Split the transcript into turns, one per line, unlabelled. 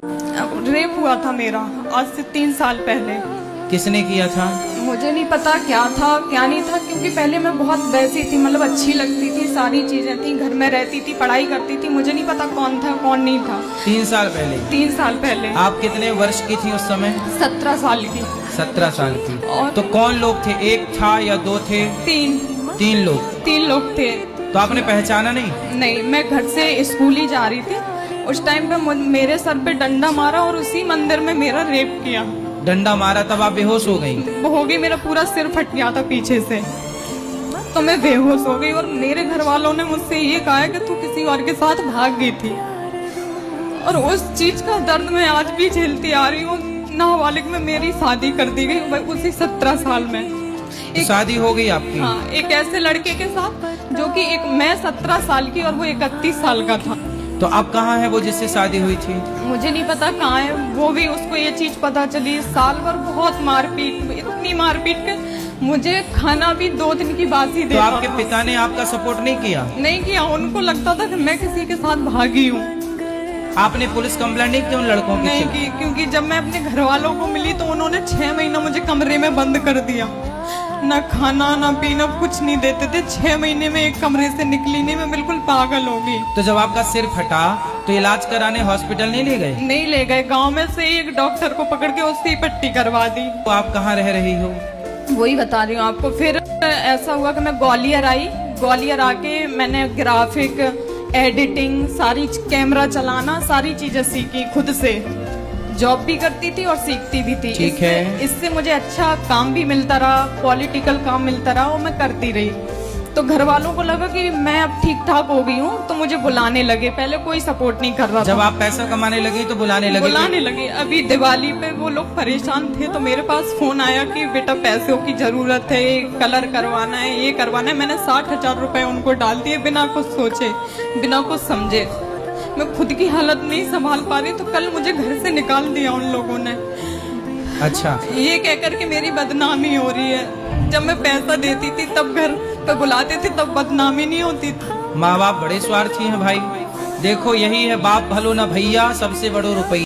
Rape हुआ था मेरा आज से 3 साल पहले।
किसने किया था?
मुझे नहीं पता क्या था क्या नहीं था, क्योंकि पहले मैं बहुत वैसी थी, मतलब अच्छी लगती थी, सारी चीजें थी, घर में रहती थी, पढ़ाई करती थी, मुझे नहीं पता कौन था कौन नहीं था।
3 साल पहले?
3 साल पहले।
आप कितने वर्ष की थी उस समय?
17 साल की।
17 साल की।
और
तो कौन लोग थे, एक था या 2 थे?
3
लोग।
3 लोग थे।
तो आपने पहचाना नहीं?
नहीं, मैं घर से स्कूल ही जा रही थी, उस टाइम पे मेरे सर पे डंडा मारा और उसी मंदिर में मेरा रेप किया।
डंडा मारा तब आप बेहोश हो गई?
हो गई, मेरा पूरा सिर फट गया था पीछे से, तो मैं बेहोश हो गई। और मेरे घर वालों ने मुझसे ये कहा कि तू किसी और के साथ भाग गई थी, और उस चीज का दर्द मैं आज भी झेलती आ रही हूँ। नाबालिग में मेरी शादी कर दी गई उसी 17 साल में।
शादी हो गई आपकी?
हाँ, एक ऐसे लड़के के साथ जो कि मैं 17 साल की और वो 31 साल का था।
तो अब कहाँ है वो जिससे शादी हुई थी?
मुझे नहीं पता कहाँ है वो भी, उसको ये चीज पता चली। साल भर बहुत मारपीट, इतनी मारपीट के मुझे खाना भी 2 दिन की बासी
तो
देता
आपके
था।
पिता ने आपका सपोर्ट नहीं किया?
नहीं किया, उनको लगता था कि मैं किसी के साथ भागी हूँ।
आपने पुलिस कंप्लेंट नहीं की उन लड़कों की?
नहीं की, क्योंकि जब मैं अपने घर वालों को मिली तो उन्होंने 6 महीना मुझे कमरे में बंद कर दिया, ना खाना ना पीना कुछ नहीं देते थे। 6 महीने में एक कमरे से निकली नहीं, मैं बिल्कुल पागल हो गई।
तो जब आपका सिर फटा तो इलाज कराने हॉस्पिटल नहीं ले गए?
नहीं ले गए, गांव में से एक डॉक्टर को पकड़ के उससे ही पट्टी करवा दी।
तो आप कहाँ रह रही हो?
वही बता रही हूँ आपको। फिर ऐसा हुआ कि मैं ग्वालियर आई, ग्वालियर आके मैंने ग्राफिक, एडिटिंग, सारी कैमरा चलाना, सारी चीजें सीखी खुद से। जॉब भी करती थी और सीखती भी थी।
ठीक है।
इससे मुझे अच्छा काम भी मिलता रहा, पॉलिटिकल काम मिलता रहा, और मैं करती रही। तो घर वालों को लगा कि मैं अब ठीक ठाक हो गई हूँ, तो मुझे बुलाने लगे। पहले कोई सपोर्ट नहीं कर रहा था।
जब आप पैसा कमाने लगी तो बुलाने लगे?
अभी दिवाली पे वो लोग परेशान थे, तो मेरे पास फोन आया कि बेटा पैसों की जरूरत है, कलर करवाना है, ये करवाना है। मैंने 60,000 रुपए उनको डाल दिए, बिना कुछ सोचे, बिना कुछ समझे। मैं खुद की हालत नहीं संभाल पा रही, तो कल मुझे घर से निकाल दिया उन लोगों ने।
अच्छा।
ये कहकर के मेरी बदनामी हो रही है। जब मैं पैसा देती थी तब घर पे बुलाते थे, तब बदनामी नहीं होती थी।
माँ बाप बड़े स्वार्थी हैं भाई। देखो यही है बाप भलो न भैया, सबसे बड़ो रुपया।